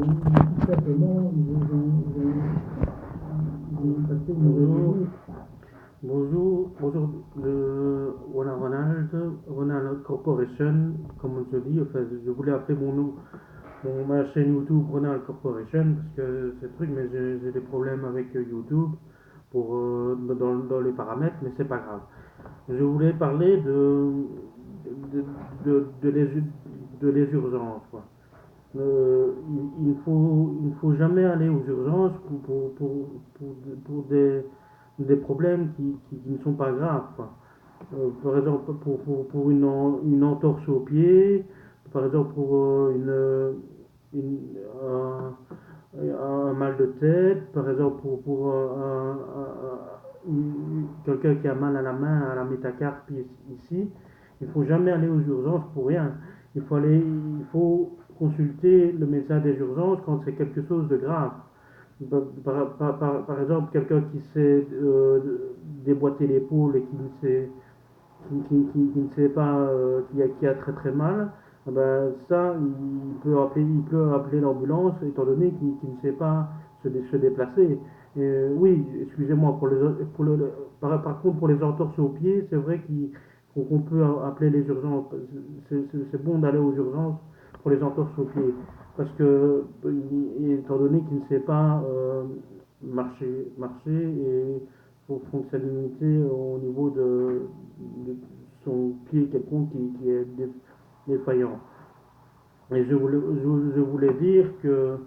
tout simplement, ils ont passé une mauvaise Bonjour, journée. bonjour, voilà, Ronald Corporation, comme on se dit, enfin, je voulais appeler ma chaîne YouTube Ronald Corporation, parce que c'est truc, mais j'ai des problèmes avec YouTube dans les paramètres, mais c'est pas grave. Je voulais parler de, de les urgences, quoi. Il ne faut jamais aller aux urgences pour des problèmes qui ne sont pas graves, quoi. Par exemple, pour une entorse au pied, par exemple pour une, un mal de tête, par exemple pour quelqu'un qui a mal à la main, à la métacarpe ici, il ne faut jamais aller aux urgences pour rien. Il faut consulter le médecin des urgences quand c'est quelque chose de grave. Par exemple, quelqu'un qui s'est déboîté l'épaule et qui ne sait pas, qui a très très mal, eh ben, ça, il peut appeler l'ambulance étant donné qu'il ne sait pas se déplacer. Oui, excusez-moi, par contre, pour les entorses aux pieds, c'est vrai qu'on peut appeler les urgences. C'est bon d'aller aux urgences pour les entorses aux pieds. Parce que, étant donné qu'il ne sait pas marcher et pour fonctionnalité au niveau de son pied quelconque qui est défaillant. Et je voulais dire que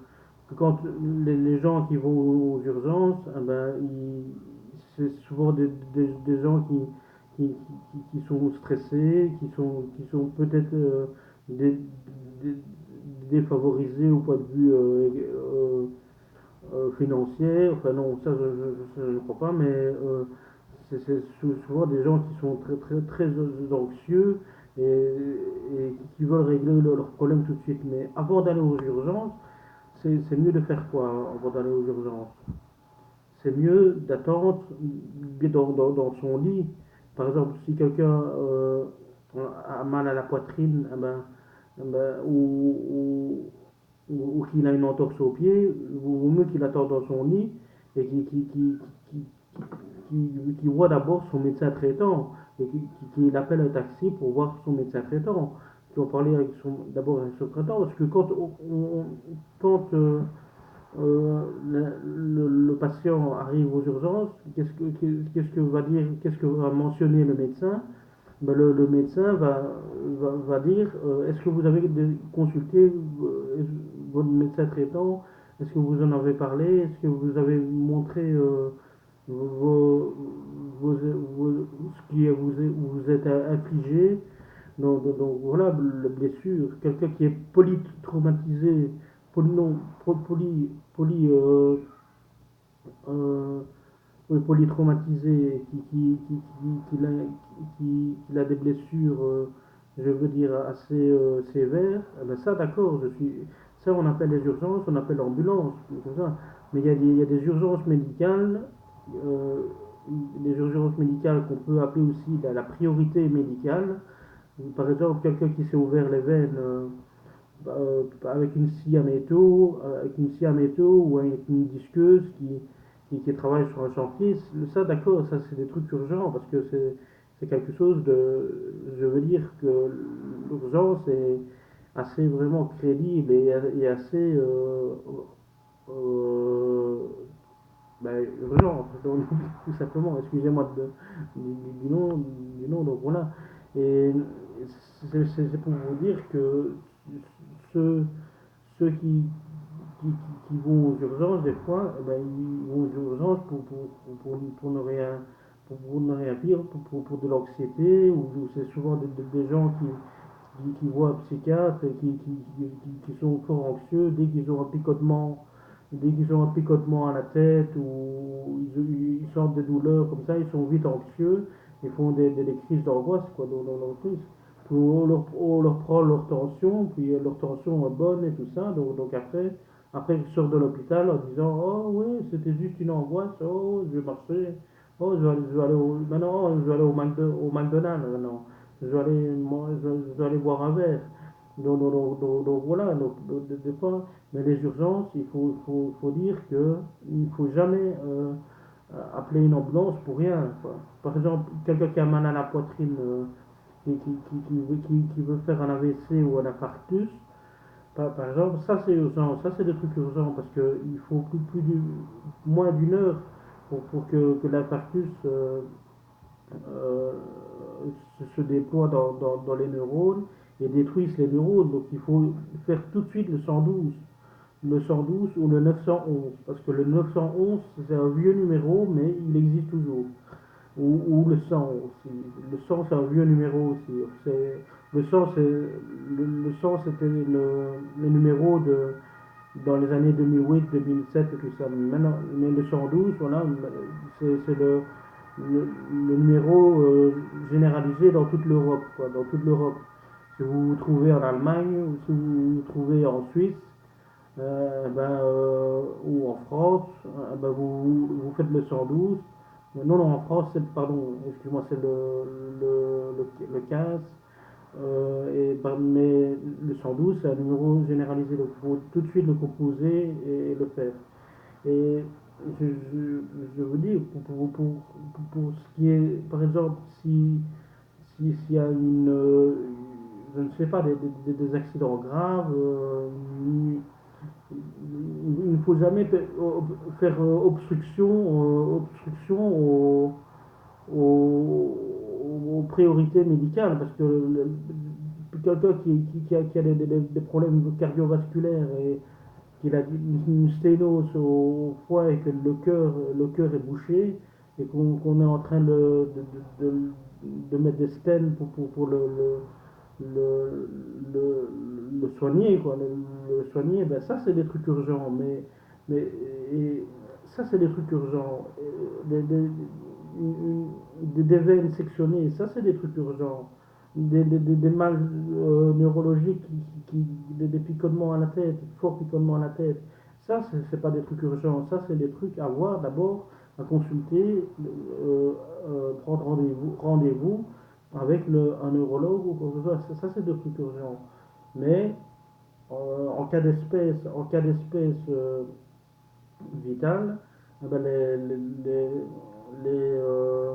quand les gens qui vont aux urgences, eh ben, c'est souvent des gens qui sont stressés, qui sont peut-être des, des- défavorisés au point de vue financier. Enfin non, ça je ne crois pas, mais c'est souvent des gens qui sont très anxieux et qui veulent régler leurs problèmes tout de suite. Mais avant d'aller aux urgences, c'est mieux de faire quoi avant d'aller aux urgences? C'est mieux d'attendre dans son lit. Par exemple, si quelqu'un a mal à la poitrine, eh ben, ou qu'il a une entorse au pied, vaut mieux qu'il attende dans son lit et qu'il voit d'abord son médecin traitant et qu'il appelle un taxi pour voir son médecin traitant. Qu'il va parler d'abord avec son traitant parce que quand le patient arrive aux urgences, qu'est-ce que va mentionner le médecin? Ben, le médecin va dire est-ce que vous avez consulté votre médecin traitant? Est-ce que vous en avez parlé? Est-ce que vous avez montré vos, ce qui vous êtes infligé? Donc voilà, la blessure. Quelqu'un qui est polytraumatisé, poly, non, poly, euh, polytraumatisé, qui a des blessures, je veux dire, assez sévères, eh ben ça, d'accord, ça, on appelle les urgences, on appelle l'ambulance, comme ça. Mais il y a des urgences médicales, euh, des urgences médicales qu'on peut appeler aussi la priorité médicale. Par exemple, quelqu'un qui s'est ouvert les veines avec une scie à métaux ou avec une disqueuse qui travaille sur un chantier, ça d'accord, ça c'est des trucs urgents parce que c'est quelque chose je veux dire que l'urgence est assez vraiment crédible et assez euh, urgente, donc, tout simplement, excusez-moi du nom, donc voilà. Et c'est pour vous dire que ceux, ceux qui vont aux urgences, des fois, eh ben, ils vont aux urgences pour ne rien, pour ne rien pire, pour de l'anxiété, ou c'est souvent des gens qui voient un psychiatre et qui sont fort anxieux dès qu'ils ont un picotement à la tête ou ils sentent des douleurs comme ça, ils sont vite anxieux, ils font des crises d'angoisse quoi, dans leur crise. Puis on leur prend leur tension, puis leur tension est bonne et tout ça, donc après ils sortent de l'hôpital en disant oh oui, c'était juste une angoisse, oh je vais marcher, oh je vais aller maintenant, je vais aller au McDonald's maintenant, je vais aller boire un verre. Donc voilà, des fois, mais les urgences, faut dire que il faut jamais appeler une ambulance pour rien, quoi. Par exemple, quelqu'un qui a mal à la poitrine, qui veut faire un AVC ou un infarctus, par exemple, ça c'est urgent, ça c'est des trucs urgents parce qu'il faut moins d'une heure pour que l'infarctus euh, se déploie dans les neurones et détruisent les neurones. Donc il faut faire tout de suite le 112 ou le 911, parce que le 911 c'est un vieux numéro mais il existe toujours. Ou le 100 aussi. Le 100 c'est un vieux numéro aussi. Le 100 le 100 c'était le numéro dans les années 2008, 2007 et tout ça. Maintenant, mais le 112, voilà, c'est le numéro généralisé dans toute l'Europe, quoi, dans toute l'Europe. Si vous vous trouvez en Allemagne, ou si vous vous trouvez en Suisse, ou en France, vous faites le 112. Non, non, en France, pardon, excuse-moi, c'est le 15. Mais le 112, c'est un numéro généralisé, donc il faut tout de suite le composer et le faire. Et je, je, je vous dis, pour ce qui est, par exemple, s'il y a je ne sais pas, des accidents graves, il ne faut jamais faire obstruction aux, aux priorités médicales, parce que quelqu'un qui a des problèmes cardiovasculaires et qu'il a une sténose au foie et que le cœur est bouché et qu'on est en train de mettre des stènes pour le, le soigner, quoi, le soigner, ben ça c'est des trucs urgents, mais et ça c'est des trucs urgents. Des veines sectionnées, ça c'est des trucs urgents. Des mal neurologiques, des picotements à la tête, forts picotements à la tête, ça c'est pas des trucs urgents, ça c'est des trucs à voir d'abord, à consulter, prendre rendez-vous avec un neurologue ou quoi que ce soit. Ça c'est des trucs urgents. Mais en cas d'espèce vitale, eh ben, les, euh,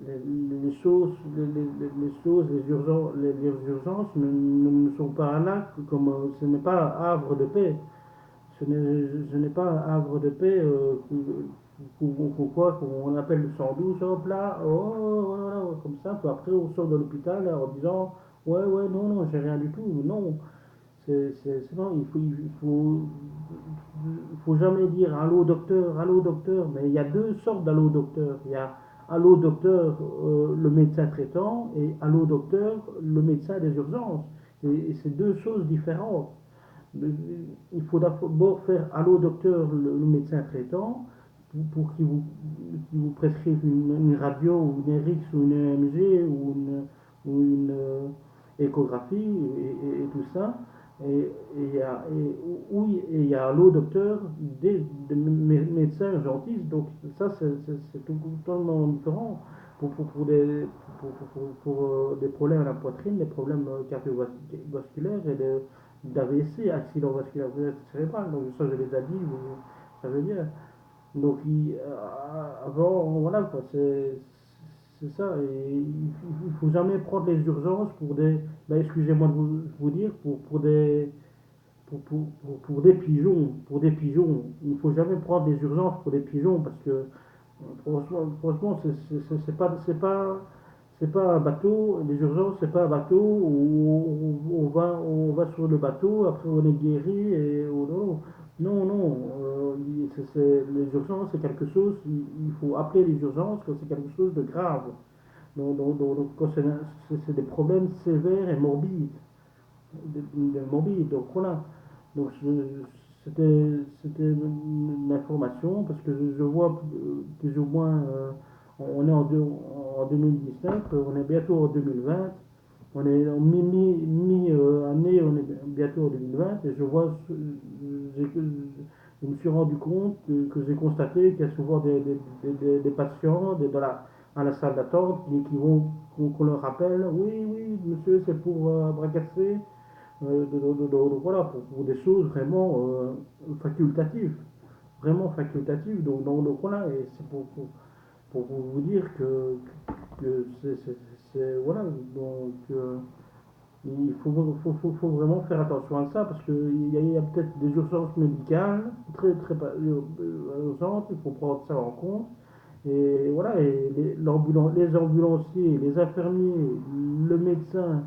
les choses, les urgences ne sont pas là comme ce n'est pas un havre de paix. Ce n'est pas un havre de paix qu'on appelle le 112, hop là, voilà, comme ça, puis après on sort de l'hôpital en disant ouais, ouais, non, non, j'ai rien du tout. Non, non, il faut jamais dire allô docteur, mais il y a deux sortes d'allô docteur. Il y a allô docteur, le médecin traitant, et allô docteur, le médecin des urgences. Et c'est deux choses différentes. Il faut d'abord faire allô docteur, le médecin traitant, pour qu'il vous prescrive une radio ou une RX ou une EMG ou une échographie et tout ça. Il y a allô docteur des médecins urgentistes, donc ça c'est totalement différent pour des problèmes à la poitrine, des problèmes cardiovasculaires et d'AVC, accident vasculaire cérébral. Donc ça je les ai dit, vous savez bien. Donc avant, voilà quoi, c'est ça. Et il faut jamais prendre les urgences pour des, ben, excusez-moi de vous dire, pour des pigeons, Il ne faut jamais prendre des urgences pour des pigeons parce que franchement, c'est pas un bateau. Les urgences, c'est pas un bateau où on va sur le bateau, après on est guéri et non, non, non. Les urgences, c'est quelque chose. Il faut appeler les urgences quand c'est quelque chose de grave. Donc quand c'est des problèmes sévères et morbides, donc voilà. Donc c'était une information parce que je vois plus ou moins, on est en 2019, on est bientôt en 2020, on est en mi-année, on est bientôt en 2020 et je vois, je me suis rendu compte que j'ai constaté qu'il y a souvent des patients, à la salle d'attente qui vont qu'on leur rappelle, oui, oui, monsieur, c'est pour bracasser, voilà, pour des choses vraiment facultatives, vraiment facultatives. Donc voilà, et c'est pour vous dire que voilà, donc il faut vraiment faire attention à ça parce qu'il y a peut-être des urgences médicales urgentes, il faut prendre ça en compte. Et voilà, et les ambulanciers, les infirmiers, le médecin,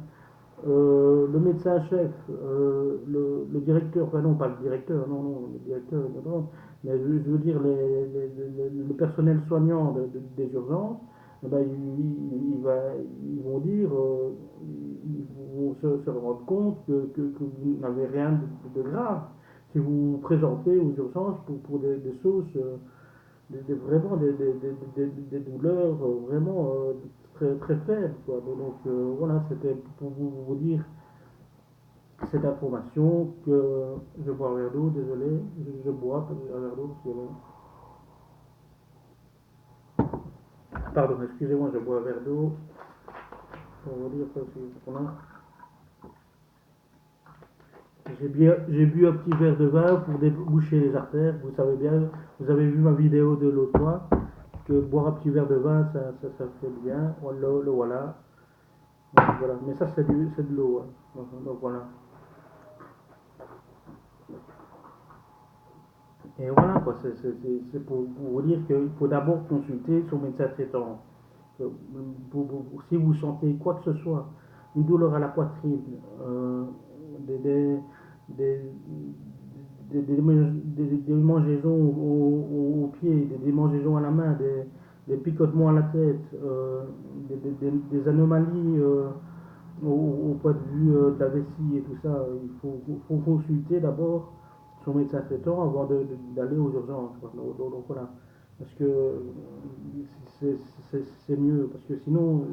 le médecin-chef, le directeur, enfin non, pas le directeur, non, non, le directeur, non, mais je veux dire le personnel soignant des urgences, eh ben, ils vont dire, ils vont se rendre compte que vous n'avez rien de grave si vous vous présentez aux urgences pour des choses vraiment des douleurs vraiment très, très faibles. Quoi. Donc voilà, c'était pour vous dire cette information que je bois un verre d'eau, désolé, je bois un verre d'eau, pardon, excusez-moi, je bois un verre d'eau pour vous dire que voilà. J'ai bu un petit verre de vin pour déboucher les artères. Vous savez bien, vous avez vu ma vidéo de l'autre fois, que boire un petit verre de vin, ça fait bien. Le voilà. Donc, voilà. Mais ça, c'est de l'eau. Hein. Donc voilà. Et voilà, quoi. C'est pour vous dire qu'il faut d'abord consulter son médecin traitant. Si vous sentez quoi que ce soit, une douleur à la poitrine, des, des, des, des démangeaisons au pied, des démangeaisons à la main, des picotements à la tête, des anomalies au point de vue de la vessie et tout ça, il faut consulter d'abord son médecin traitant avant d'aller aux urgences. Donc, voilà. Parce que c'est mieux. Parce que sinon,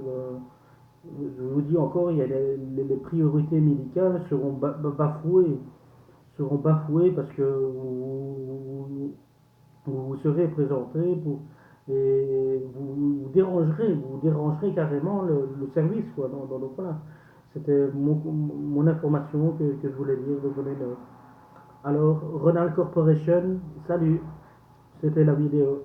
je vous dis encore, il y a les priorités médicales bafouées. Seront bafouées parce que vous serez présenté et vous dérangerez carrément le service. Quoi. Donc voilà. C'était mon information que je voulais dire, de donner. Alors, Ronald Corporation, salut, c'était la vidéo.